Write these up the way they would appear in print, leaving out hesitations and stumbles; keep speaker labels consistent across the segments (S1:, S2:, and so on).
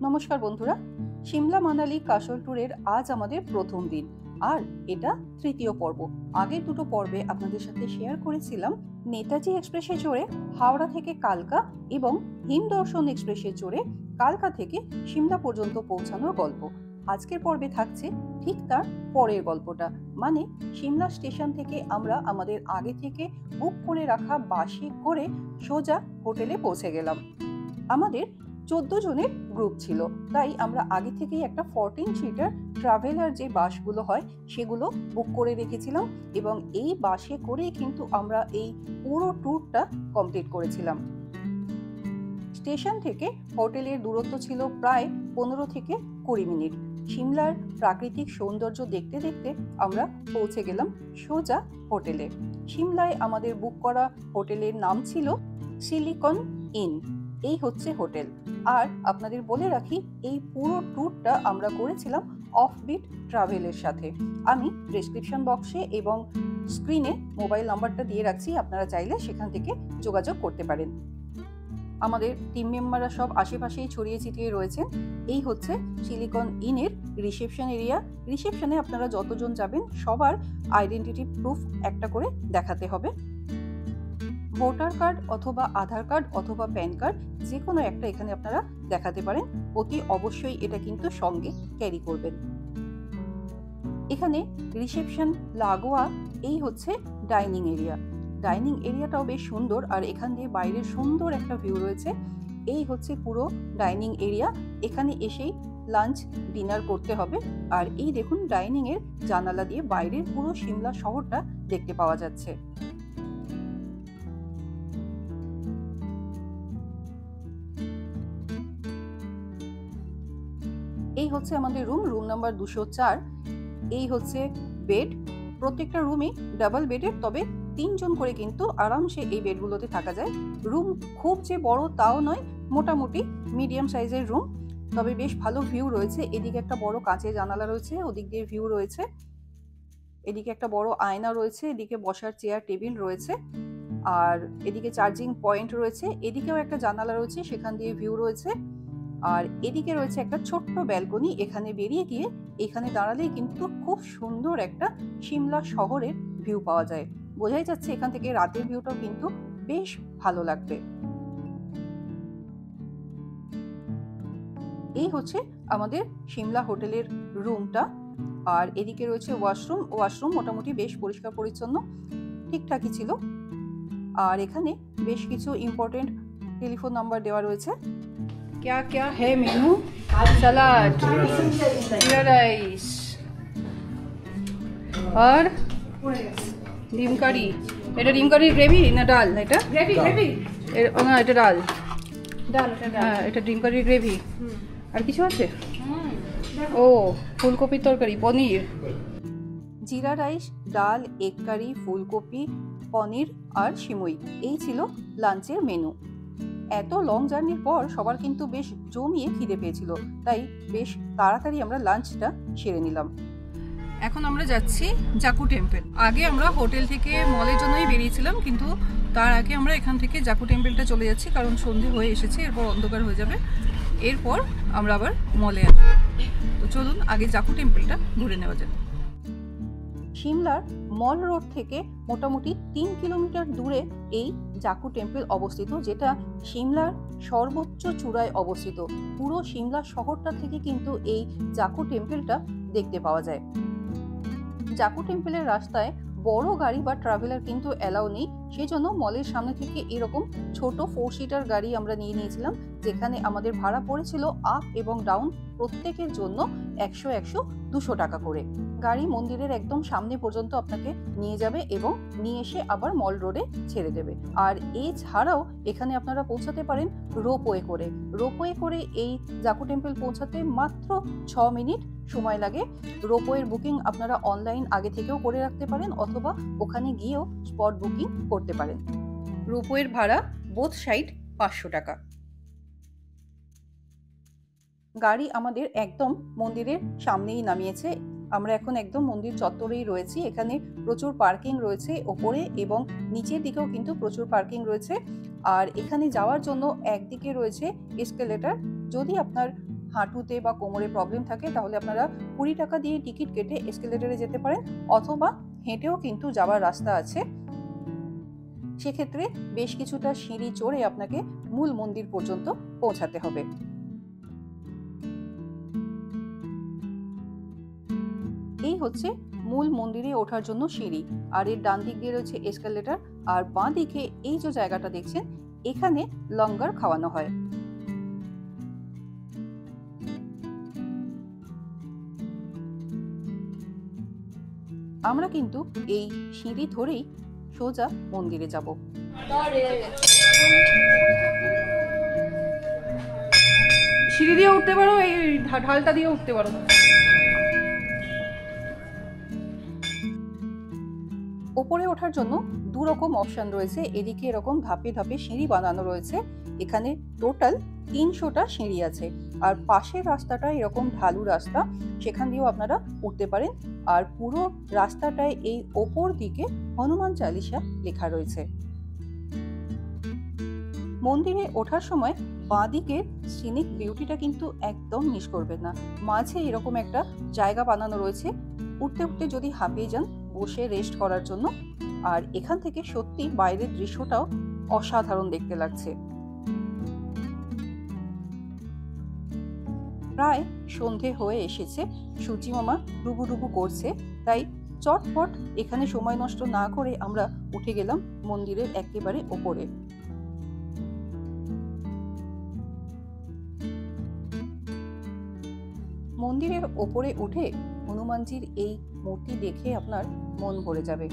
S1: নমস্কার বন্ধুরা, সিমলা মানালি কাসল ট্যুরের আজ আমাদের প্রথম দিন আর এটা তৃতীয় পর্ব। আগের দুটো পর্বে আপনাদের সাথে শেয়ার করেছিলাম নেতাজি এক্সপ্রেসে চড়ে হাওড়া থেকে কালকা এবং হিমদর্শন এক্সপ্রেসে চড়ে কালকা থেকে সিমলা পর্যন্ত পৌঁছানোর গল্প। আজকের পর্বে থাকছে ঠিক তার পরের গল্পটা, মানে সিমলা স্টেশন থেকে আমরা আমাদের আগে থেকে বুক করে রাখা বাসে করে সোজা হোটেলে পৌঁছে গেলাম। আমাদের 14 জনের গ্রুপ ছিল, তাই আমরা আগে থেকেই একটা 14 সিটার ট্রাভেলার যে বাসগুলো হয় সেগুলো বুক করে রেখেছিলাম এবং এই বাসে করেই কিন্তু আমরা এই পুরো ট্যুরটা কমপ্লিট করেছিলাম। স্টেশন থেকে হোটেলের দূরত্ব ছিল প্রায় 15 থেকে 20 মিনিট। সিমলার প্রাকৃতিক সৌন্দর্য দেখতে দেখতে আমরা পৌঁছে গেলাম সোজা হোটেলে। সিমলায় আমাদের বুক করা হোটেলের নাম ছিল সিলিকন ইন। এই হচ্ছে হোটেল। আর আপনাদের বলে রাখি, এই পুরো ট্যুরটা আমরা করেছিলাম অফবিট ট্রাভেলের সাথে। আমি ডেসক্রিপশন বক্সে এবং স্ক্রিনে মোবাইল নাম্বারটা দিয়ে রাখছি, আপনারা চাইলে সেখান থেকে যোগাযোগ করতে পারেন। আমাদের টিম মেম্বাররা সব আশেপাশেই ছড়িয়ে ছিটিয়ে রয়েছেন। এই হচ্ছে সিলিকন ইনের রিসেপশন এরিয়া। রিসেপশনে আপনারা যতজন যাবেন সবার আইডেন্টিটি প্রুফ একটা করে দেখাতে হবে। ভোটার কার্ড অথবা আধার কার্ড অথবা প্যান কার্ড যে কোনো একটা এখানে আপনারা দেখাতে পারেন। অতি অবশ্যই এটা কিন্তু সঙ্গে ক্যারি করবেন। এখানে রিসেপশন লাগোয়া এই হচ্ছে ডাইনিং এরিয়া। ডাইনিং এরিয়াটাও বেশ সুন্দর আর এখান দিয়ে বাইরের সুন্দর একটা ভিউ রয়েছে। এই হচ্ছে পুরো ডাইনিং এরিয়া। এখানে এসেই লাঞ্চ ডিনার করতে হবে। আর এই দেখুন, ডাইনিং এর জানালা দিয়ে বাইরের পুরো সিমলা শহরটা দেখতে পাওয়া যাচ্ছে। এই হচ্ছে আমাদের রুম নাম্বার 204। এই হচ্ছে বেড। প্রত্যেকটা রুমে ডাবল বেডের, তবে 3 জন করে কিন্তু আরামসে এই বেডগুলোতে থাকা যায়। রুম খুব যে বড় তাও নয়, মোটামুটি মিডিয়াম সাইজের রুম, তবে বেশ ভালো ভিউ রয়েছে। এদিকে একটা বড় কাঁচের জানালা রয়েছে, ওদিক দিয়ে ভিউ রয়েছে। এদিকে একটা বড় আয়না রয়েছে, এদিকে বসার চেয়ার টেবিল রয়েছে, আর এদিকে চার্জিং পয়েন্ট রয়েছে। এদিকেও একটা জানালা রয়েছে, সেখান দিয়ে ভিউ রয়েছে। আর এদিকে রয়েছে একটা ছোট্ট ব্যালকনি। এখানে বেরিয়ে গিয়ে এখানে দাঁড়ালেই কিন্তু খুব সুন্দর একটা সিমলা শহরের ভিউ পাওয়া যায়। বোঝাই যাচ্ছে এখান থেকে রাতের ভিউটাও কিন্তু বেশ ভালো লাগবে। এই হচ্ছে আমাদের সিমলা হোটেলের রুমটা। আর এদিকে রয়েছে ওয়াশরুম মোটামুটি বেশ পরিষ্কার পরিচ্ছন্ন, ঠিকঠাকই ছিল। আর এখানে বেশ কিছু ইম্পর্টেন্ট টেলিফোন নাম্বার দেওয়া রয়েছে। क्या क्या है मेनू? सलाद, जीरा राइस और ডিম কারি। এটা ডিম কারি গ্রেভি না ডাল? এটা গ্রেভি না, এটা ডাল। হ্যাঁ, এটা ডিম কারি গ্রেভি। আর কিছু আছে? ও, ফুলকপির তরকারি, পনির, জিরা রাইস, ডাল, এগ কারি, ফুলকপি, পনির আর সিমুই। এই ছিল লাঞ্চের মেনু। এত লং জার্নির পর সবার কিন্তু বেশ জমিয়ে খিদে পেয়েছিল, তাই বেশ তাড়াতাড়ি আমরা লাঞ্চটা সেরে নিলাম। এখন আমরা যাচ্ছি জাকু টেম্পল। আগে আমরা হোটেল থেকে মলের জন্যই বেরিয়েছিলাম, কিন্তু তার আগে আমরা এখান থেকে জাকু টেম্পলটা চলে যাচ্ছি, কারণ সন্ধে হয়ে এসেছে, এরপর অন্ধকার হয়ে যাবে। এরপর আমরা আবার মলে আসবো। তো চলুন আগে জাকু টেম্পলটা ঘুরে নেওয়া যাবে। সিমলার মল রোড থেকে মোটামুটি 3 কিলোমিটার দূরে এই জাকু টেম্পল অবস্থিত, যেটা সিমলার সর্বোচ্চ চূড়ায় অবস্থিত। পুরো সিমলা শহরটা থেকে কিন্তু এই জাকু টেম্পলটা দেখতে পাওয়া যায়। জাকু টেম্পলের রাস্তায় বড় গাড়ি বা ট্রাভেলার কিন্তু অ্যালাউ নেই, সেজন্য মলের সামনে থেকে এরকম ছোট 4 সিটার গাড়ি আমরা নিয়ে নিয়েছিলাম, যেখানে আমাদের ভাড়া পড়েছিল আপ এবং ডাউন প্রত্যেকের জন্য 100-200 টাকা করে। গাড়ি মন্দিরের একদম সামনে পর্যন্ত আপনাকে নিয়ে যাবে এবং নিয়ে এসে আবার মল রোডে ছেড়ে দেবে। আর এছাড়াও এখানে আপনারা পৌঁছাতে পারেন রোপওয়ে করে। রোপওয়ে করে এই জাকু টেম্পল পৌঁছাতে মাত্র 6 মিনিট সময় লাগে। রোপওয়ের বুকিং আপনারা অনলাইন আগে থেকেও করে রাখতে পারেন, অথবা ওখানে গিয়েও স্পট বুকিং করতে পারেন। রোপওয়ের ভাড়া বোথ সাইড 500 টাকা। গাড়ি আমাদের একদম মন্দিরের সামনেই নামিয়েছে। আমরা এখন একদম মন্দির চত্বরেই রয়েছি। এখানে প্রচুর পার্কিং রয়েছে ওপরে এবং নিচের দিকেও কিন্তু প্রচুর পার্কিং রয়েছে। আর এখানে যাওয়ার জন্য একদিকে রয়েছে এসকেলেটর। যদি আপনার হাঁটুতে বা কোমরে প্রবলেম থাকে তাহলে আপনারা 20 টাকা দিয়ে টিকিট কেটে এসকেলেটরে যেতে পারেন, অথবা হেঁটেও কিন্তু যাওয়ার রাস্তা আছে। সেক্ষেত্রে বেশ কিছুটা সিঁড়ি চড়ে আপনাকে মূল মন্দির পর্যন্ত পৌঁছাতে হবে। এই হচ্ছে মূল মন্দিরে ওঠার জন্য সিঁড়ি, আর এর ডান দিক দিয়ে রয়েছে এসকেলেটর, আর বাঁ দিকে এই যে জায়গাটা দেখছেন এখানে লঙ্গার খাওয়ানো হয়। আমরা কিন্তু এই সিঁড়ি ধরেই সোজা মন্দিরে যাব। সিঁড়ি দিয়ে উঠতে পারো, এই ঢালটা দিয়ে উঠতে পারো। ওপরে ওঠার জন্য দু রকম অপশন রয়েছে। এদিকে এরকম ধাপে ধাপে সিঁড়ি বানানো রয়েছে, এখানে টোটাল 300টা সিঁড়ি আছে। আর পাশের রাস্তাটা এরকম ঢালু রাস্তা, সেখান দিয়েও আপনারা উঠতে পারেন। আর পুরো রাস্তাটায় এই ওপর দিকে হনুমান চালিসা লেখা রয়েছে। মন্দিরে ওঠার সময় বাঁ দিকের সিনিক বিউটিটা কিন্তু একদম মিস করবেন না। মাঝে এরকম একটা জায়গা বানানো রয়েছে, উঠতে উঠতে যদি হাঁপিয়ে যান বসে রেস্ট করার জন্য। আর এখান থেকে সত্যি বাইরের দৃশ্যটাও অসাধারণ দেখতে লাগছে। প্রায় সন্ধে হয়ে এসেছে, সূর্যি মামা ডুবুডুবু করছে, তাই চটপট এখানে সময় নষ্ট না করে আমরা উঠে গেলাম মন্দিরের একেবারে ওপরে। মন্দিরের ওপরে উঠে হনুমানজির এই মূর্তি দেখে আপনার মন ভরে যাবে।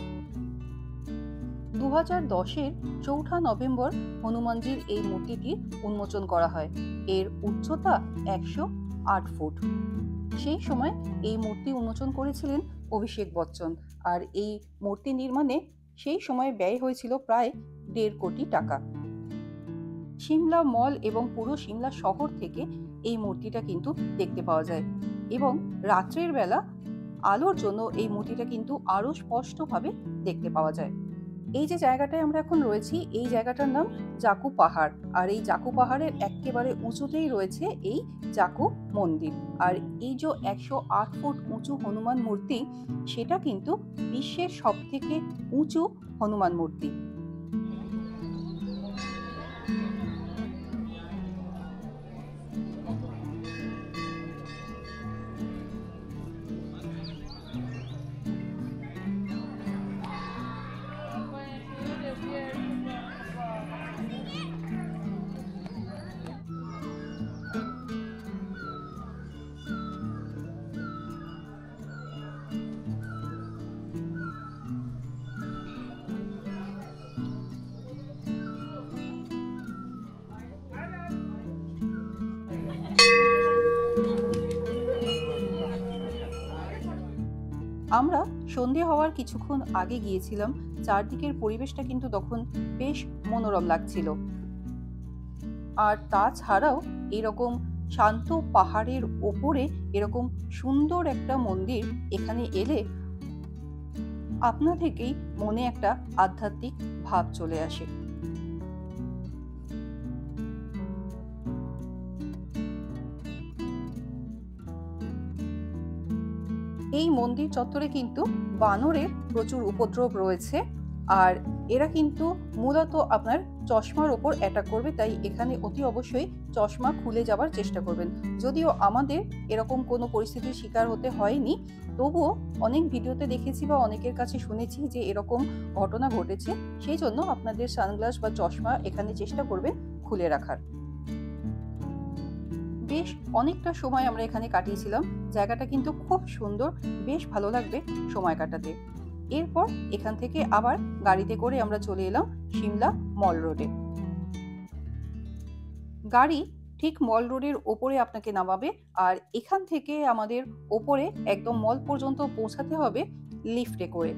S1: 2010-এর 4 নভেম্বর হনুমানজির এই মূর্তিটি উন্মোচন করা হয়। এর উচ্চতা 108 ফুট। সেই সময় এই মূর্তি উন্মোচন করেছিলেন অভিষেক বচ্চন, আর এই মূর্তি নির্মাণে সেই সময় ব্যয় হয়েছিল প্রায় 1.5 কোটি টাকা। সিমলা মল এবং পুরো সিমলা শহর থেকে এই মূর্তিটা কিন্তু দেখতে পাওয়া যায়, এবং রাত্রের বেলা আলোর জন্য এই মূর্তিটা কিন্তু আরো স্পষ্টভাবে দেখতে পাওয়া যায়। এই যে জায়গাটায় আমরা এখন রয়েছি, এই জায়গাটার নাম জাকু পাহাড়, আর এই জাকু পাহাড়ের একেবারে উঁচুতেই রয়েছে এই জাকু মন্দির। আর এই যে 108 ফুট উঁচু হনুমান মূর্তি, সেটা কিন্তু বিশ্বের সবথেকে উঁচু হনুমান মূর্তি। আমরা সন্ধে হওয়ার কিছুক্ষণ আগে গিয়েছিলাম, চারদিকের পরিবেশটা কিন্তু তখন বেশ মনোরম লাগছিল। আর তাছাড়াও এরকম শান্ত পাহাড়ের ওপরে এরকম সুন্দর একটা মন্দির, এখানে এলে আপনা থেকেই মনে একটা আধ্যাত্মিক ভাব চলে আসে। এই মন্দির চত্বরে কিন্তু বানরের প্রচুর উপদ্রব রয়েছে, আর এরা কিন্তু মূলত আপনার চশমার ওপর অ্যাটাক করবে, তাই এখানে অতি অবশ্যই চশমা খুলে যাওয়ার চেষ্টা করবেন। যদিও আমাদের এরকম কোনো পরিস্থিতির শিকার হতে হয়নি, তবুও অনেক ভিডিওতে দেখেছি বা অনেকের কাছে শুনেছি যে এরকম ঘটনা ঘটেছে। সেই জন্য আপনাদের সানগ্লাস বা চশমা এখানে চেষ্টা করবেন খুলে রাখার। বেশ অনেকটা সময় আমরা এখানে কাটিয়েছিলাম, জায়গাটা কিন্তু খুব সুন্দর, বেশ ভালো লাগবে সময় কাটাতে। এরপর এখান থেকে আবার গাড়িতে করে আমরা চলে এলাম সিমলা মল রোডে। গাড়ি ঠিক মল রোডের ওপরে আপনাকে নামাবে, আর এখান থেকে আমাদের ওপরে একদম মল পর্যন্ত পৌঁছাতে হবে লিফটে করে।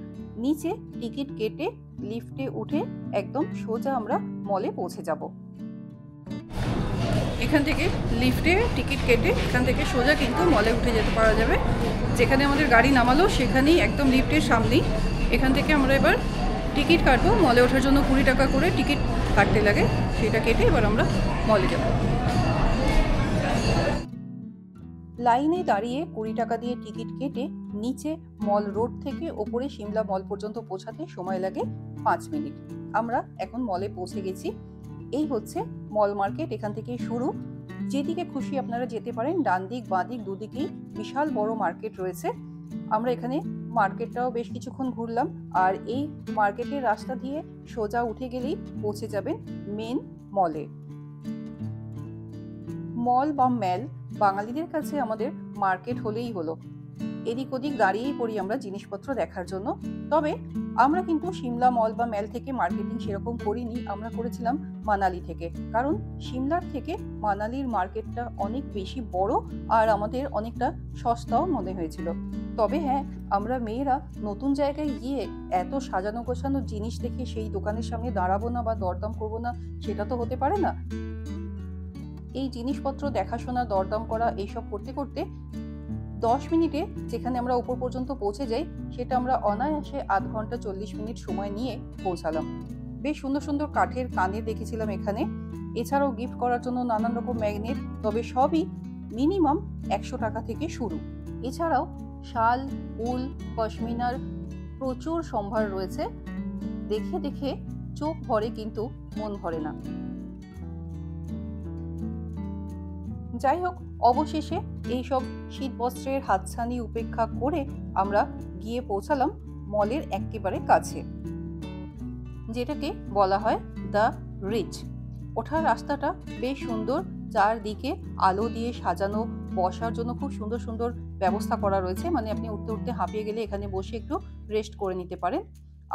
S1: নিচে টিকিট কেটে লিফটে উঠে একদম সোজা আমরা মলে পৌঁছে যাব। এখান থেকে লিফটে টিকিট কেটে এখান থেকে সোজা কিন্তু মলে উঠে যেতে পারা যাবে। যেখানে আমাদের গাড়ি নামালো সেখানেই একদম লিফটের সামনেই। এখান থেকে আমরা এবার টিকিট কাটবো। মলে ওঠার জন্য 20 টাকা করে টিকিট কাটতে লাগে, সেটা কেটে এবার আমরা মলে যাব। লাইনে দাঁড়িয়ে 20 টাকা দিয়ে টিকিট কেটে নিচে মল রোড থেকে ওপরে সিমলা মল পর্যন্ত পৌঁছাতে সময় লাগে 5 মিনিট। আমরা এখন মলে পৌঁছে গেছি। এই হচ্ছে মল মার্কেট, এখান থেকে শুরু। যেদিকে খুশি আপনারা যেতে পারেন, ডান দিক বাঁ দিক দুদিকেই বিশাল বড় মার্কেট রয়েছে। আমরা এখানে মার্কেটটাও বেশ কিছুক্ষণ ঘুরলাম, আর এই মার্কেটের রাস্তা দিয়ে সোজা উঠে গেলেই পৌঁছে যাবেন মেন মলে। মল বা মেল বাঙালিদের কাছে আমাদের মার্কেট হলেই হলো। এদিক ওদিক দাঁড়িয়েই পড়ি আমরা জিনিসপত্র দেখার জন্য। তবে আমরা কিন্তু সিমলা মল বা মেল থেকে মার্কেটিং সেরকম করিনি, আমরা করেছিলাম মানালি থেকে। কারণ সিমলার থেকে মানালির মার্কেটটা অনেক বেশি বড় আর আমাদের অনেকটা সস্তাও মনে হয়েছিল। তবে হ্যাঁ, আমরা মেয়েরা নতুন জায়গায় গিয়ে এত সাজানো গোছানো জিনিস দেখে সেই দোকানের সামনে দাঁড়াবো না বা দরদাম করবো না, সেটা তো হতে পারে না। এই জিনিসপত্র দেখাশোনা, দরদাম করা, এইসব করতে করতে 10 মিনিটে যেখানে আমরা উপর পর্যন্ত পৌঁছে যাই, সেটা আমরা অনায়াসে 1/2 ঘন্টা 40 মিনিট সময় নিয়ে পৌঁছালাম। বেশ সুন্দর সুন্দর কাঠের কানের দেখেছিলাম এখানে। এছাড়াও গিফট করার জন্য নানান রকম ম্যাগনেট, তবে সবই মিনিমাম 100 টাকা থেকে শুরু। এছাড়াও শাল, উল, পশমিনার প্রচুর সম্ভার রয়েছে। দেখে দেখে চোখ ভরে কিন্তু মন ভরে না। যাই হোক, অবশেষে এইসব শীতবস্ত্রের হাতছানি উপেক্ষা করে আমরা গিয়ে পৌঁছালাম মলের একেবারে কাছে, যেটাকে বলা হয় দ্য রিচ। ওঠার রাস্তাটা বেশ সুন্দর, চারদিকে আলো দিয়ে সাজানো, বসার জন্য খুব সুন্দর সুন্দর ব্যবস্থা করা রয়েছে। মানে আপনি উঠতে উঠতে হাঁপিয়ে গেলে এখানে বসে একটু রেস্ট করে নিতে পারেন।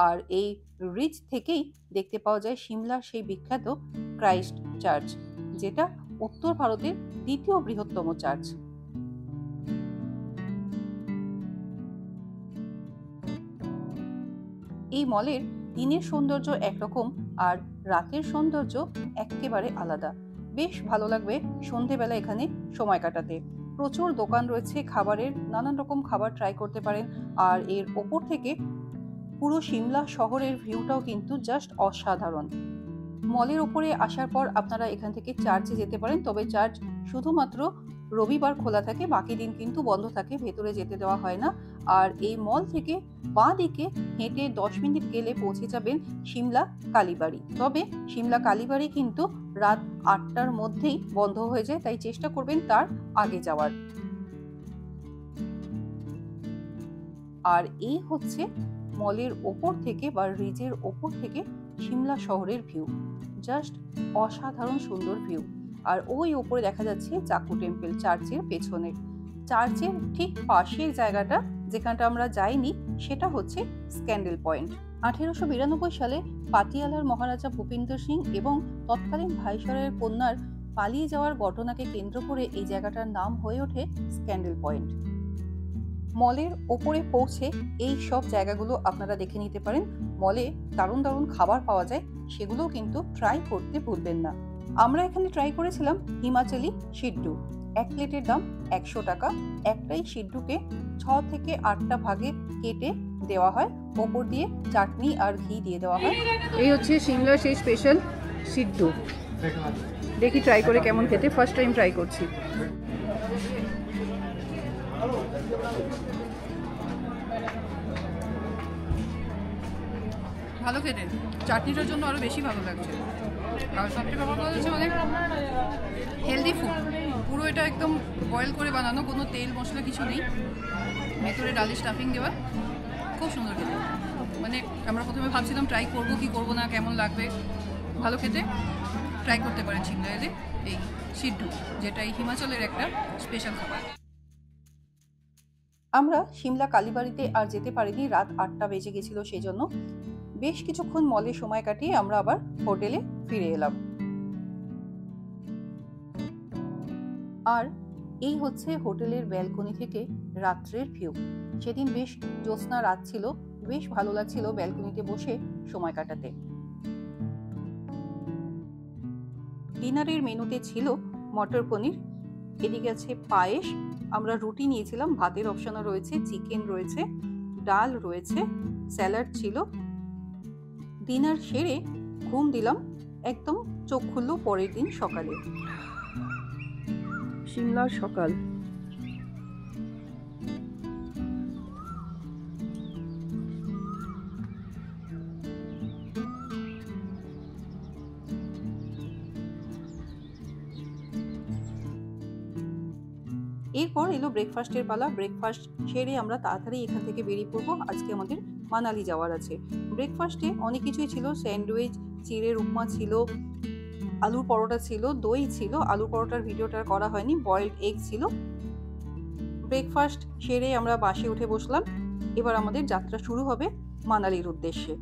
S1: আর এই রিচ থেকেই দেখতে পাওয়া যায় সিমলার সেই বিখ্যাত ক্রাইস্ট চার্চ, যেটা উত্তর ভারতের দ্বিতীয় বৃহত্তম চার্চ। এই মলের দিনের সৌন্দর্য একরকম আর রাতের সৌন্দর্য একেবারে আলাদা। বেশ ভালো লাগবে সন্ধেবেলা এখানে সময় কাটাতে। প্রচুর দোকান রয়েছে খাবারের, নানান রকম খাবার ট্রাই করতে পারেন। আর এর ওপর থেকে পুরো সিমলা শহরের ভিউটাও কিন্তু জাস্ট অসাধারণ। মলের ওপরে আসার পর আপনারা এখান থেকে চার্চে যেতে পারেন, তবে চার্চ শুধুমাত্র রবিবার খোলা থাকে, বাকি দিন কিন্তু বন্ধ থাকে, ভেতরে যেতে দেওয়া হয় না। আর এই মল থেকে বাঁ দিকে হেঁটে 10 মিনিট গেলে পৌঁছে যাবেন সিমলা কালীবাড়ি। তবে সিমলা কালীবাড়ি কিন্তু রাত 8টার মধ্যেই বন্ধ হয়ে যায়, তাই চেষ্টা করবেন তার আগে যাওয়ার। আর এই হচ্ছে মলের ওপর থেকে বা রিজের ওপর থেকে সিমলা শহরের ভিউ, জাস্ট অসাধারণ সুন্দর ভিউ। আর ওই ওপরে দেখা যাচ্ছে চাকু টেম্পল, চার্চের পেছনে। চার্চের ঠিক পাশের জায়গাটা যেখানটা আমরা যাইনি, সেটা হচ্ছে স্ক্যান্ডেল পয়েন্ট। 1892 সালে পাটিয়ালার মহারাজা ভূপিন্দর সিং এবং তৎকালীন ভাইসরয়ের কন্যার পালিয়ে যাওয়ার ঘটনাকে কেন্দ্র করে এই জায়গাটার নাম হয়ে ওঠে স্ক্যান্ডেল পয়েন্ট। মলের ওপরে পৌঁছে এই সব জায়গাগুলো আপনারা দেখে নিতে পারেন। মলে দারুণ দারুণ খাবার পাওয়া যায়, সেগুলোও কিন্তু ট্রাই করতে ভুলবেন না। আমরা এখানে ট্রাই করেছিলাম হিমাচলি সিড্ডু। 1 প্লেটের দাম 100 টাকা। একটাই সিড্ডুকে 6 থেকে 8টা ভাগে কেটে দেওয়া হয়, ওপর দিয়ে চাটনি আর ঘি দিয়ে দেওয়া হয়। এই হচ্ছে সিমলার সেই স্পেশাল সিড্ডু। দেখি ট্রাই করে কেমন খেতে, ফার্স্ট টাইম ট্রাই করছি। ভালো খেতে, চাটনিটার জন্য আরো বেশি ভালো লাগছে। আর সবচেয়ে ব্যাপার কথা হচ্ছে অনেক হেলদি ফুড। পুরো এটা একদম বয়েল করে বানানো, কোনো তেল মশলা কিছু নেই, ভেতরে ডালের স্টাফিং দেওয়া, খুব সুন্দর খেতে। মানে আমরা প্রথমে ভাবছিলাম ট্রাই করবো কি করবো না, কেমন লাগবে। ভালো খেতে, ট্রাই করতে পারেন সিমলা এলে এই সিড্ডু, যেটা এই হিমাচলের একটা স্পেশাল খাবার। আমরা সিমলা কালীবাড়িতে আর যেতে পারিনি, রাত 8টা বেজে গেছিল, সেই জন্য বেশ কিছুক্ষণ মলে সময় কাটিয়ে আমরা আবার হোটেলে ফিরে এলাম। আর এই হচ্ছে হোটেলের ব্যালকনি থেকে রাত্রের ভিউ। সেদিন বেশ জ্যোৎস্না রাত ছিল, বেশ ভালো লাগছিল ব্যালকনিতে বসে সময় কাটাতে। ডিনারের মেনুতে ছিল মটর পনির, এদিকে আছে পায়েস, আমরা রুটি নিয়েছিলাম, ভাতের অপশনও রয়েছে, চিকেন রয়েছে, ডাল রয়েছে, স্যালাড ছিল। ডিনার সেরে ঘুম দিলাম, একদম চোখ খুললো পরের দিন সকালে। সিমলার সকাল, এরপর এলো ব্রেকফাস্টের পালা। ব্রেকফাস্ট সেরে আমরা তাড়াতাড়ি এখান থেকে বেরিয়ে পড়বো। আজকে আমাদের মানালি যাওয়ার আছে। ব্রেকফাস্টে অনেক কিছুই ছিল, স্যান্ডউইচ, চিড়ের উপমা ছিল, আলুর পরোটা ছিল, দই ছিল। আলুর পরোটার ভিডিওটা করা হয়নি। বয়েলড এগ ছিল। ব্রেকফাস্ট সেরে আমরা বাসে উঠে বসলাম। এবার আমাদের যাত্রা শুরু হবে মানালির উদ্দেশ্যে।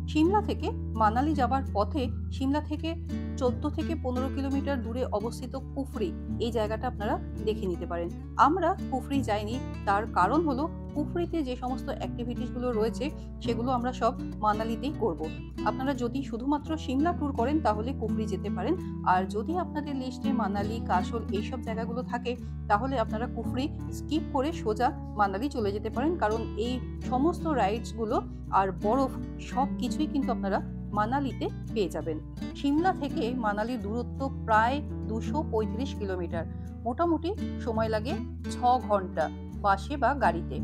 S1: সিমলা থেকে মানালি যাবার পথে সিমলা থেকে 14 থেকে 15 কিলোমিটার দূরে অবস্থিত কুফরি, এই জায়গাটা আপনারা দেখে নিতে পারেন। আমরা কুফরি যাইনি, তার কারণ হলো কুফরিতে যে সমস্ত অ্যাক্টিভিটিসগুলো রয়েছে সেগুলো আমরা সব মানালিতেই করব। আপনারা যদি শুধুমাত্র সিমলা ট্যুর করেন তাহলে কুফরি যেতে পারেন, আর যদি আপনাদের লিস্টে মানালি, কাসল এইসব জায়গাগুলো থাকে তাহলে আপনারা কুফরি স্কিপ করে সোজা মানালি চলে যেতে পারেন, কারণ এই সমস্ত রাইডসগুলো আর বরফ সব কিছুই কিন্তু আপনারা মানালিতে পেয়ে যাবেন। সিমলা থেকে মানালির দূরত্ব প্রায় 235 কিলোমিটার। মোটামুটি সময় লাগে 6 ঘন্টা বাসে বা গাড়িতে।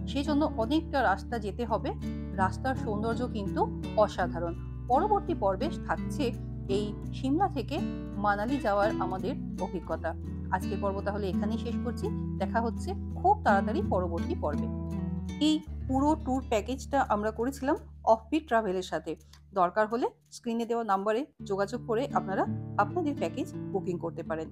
S1: সেই জন্য অনেকটা রাস্তা যেতে হবে। রাস্তার সৌন্দর্য কিন্তু অসাধারণ। পরবর্তী পর্বে থাকছে এই সিমলা থেকে মানালি যাওয়ার আমাদের অভিজ্ঞতা। আজকের পর্ব তাহলে এখানেই শেষ করছি। দেখা হচ্ছে খুব তাড়াতাড়ি পরবর্তী পর্বে। এই পুরো ট্যুর প্যাকেজটা আমরা করেছিলাম অফবিট ট্রাভেলের সাথে। দরকার হলে স্ক্রিনে দেওয়া নাম্বারে যোগাযোগ করে আপনারা আপনাদের প্যাকেজ বুকিং করতে পারেন।